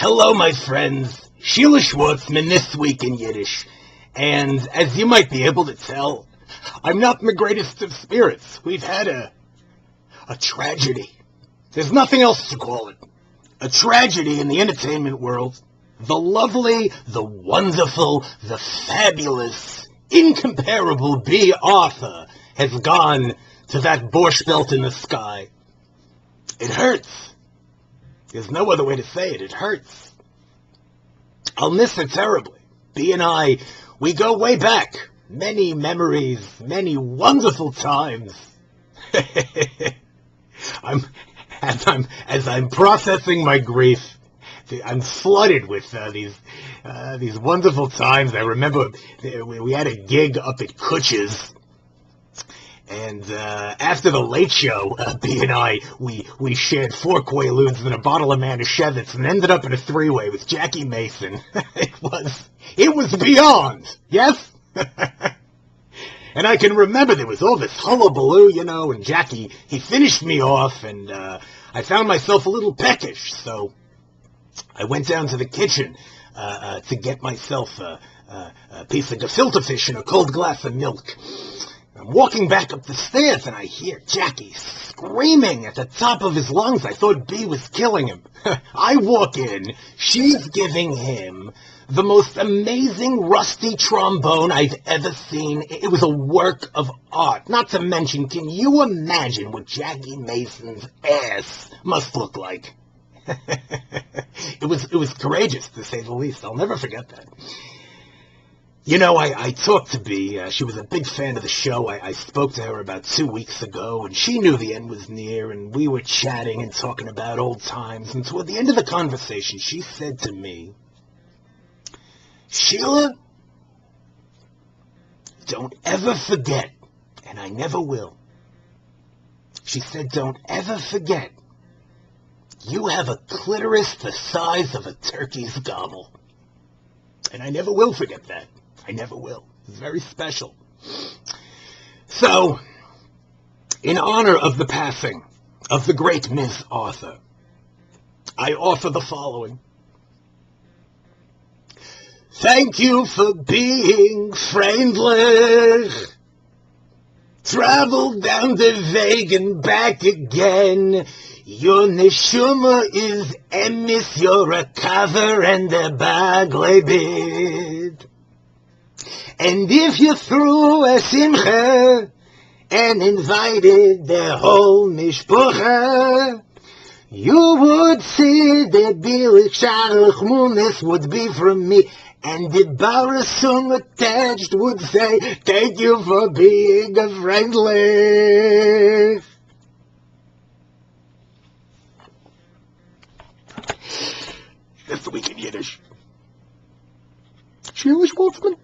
Hello, my friends. Sheila Schwartzman this week in Yiddish. And as you might be able to tell, I'm not in the greatest of spirits. We've had a tragedy. There's nothing else to call it. A tragedy in the entertainment world. The lovely, the wonderful, the fabulous, incomparable B. Arthur has gone to that Borscht Belt in the sky. It hurts. There's no other way to say it. It hurts. I'll miss her terribly. B and I, we go way back. Many memories, many wonderful times. As I'm processing my grief, I'm flooded with these wonderful times. I remember we had a gig up at Kutch's, and after the Late Show, B and I, we shared 4 Quaaludes and a bottle of Manischewitz and ended up in a 3-way with Jackie Mason. It was beyond, yes? And I can remember there was all this hullabaloo, and Jackie, he finished me off, and I found myself a little peckish, so I went down to the kitchen to get myself a piece of gefilte fish and a cold glass of milk. I'm walking back up the stairs, and I hear Jackie screaming at the top of his lungs. I thought B was killing him. I walk in. She's giving him the most amazing rusty trombone I've ever seen. It was a work of art. Not to mention, can you imagine what Jackie Mason's ass must look like? It was courageous, to say the least. I'll never forget that. I talked to B. She was a big fan of the show. I spoke to her about 2 weeks ago, and she knew the end was near, and we were chatting and talking about old times. And toward the end of the conversation, she said to me, "Sheila, don't ever forget," and I never will. She said, "Don't ever forget, you have a clitoris the size of a turkey's gobble." And I never will forget that. I never will. It's very special. So, in honor of the passing of the great Miss Arthur, I offer the following. Thank you for being friendly. Travel down the Weg and back again. Your neshama is emis, you're a cover and a baglebid. And if you threw a simcha and invited the whole mishpucha, you would see that Bilik Shalach Munis would be from me, and the Barasung attached would say, "Thank you for being a friendly." That's the week in Yiddish. Sheila Schwartzman.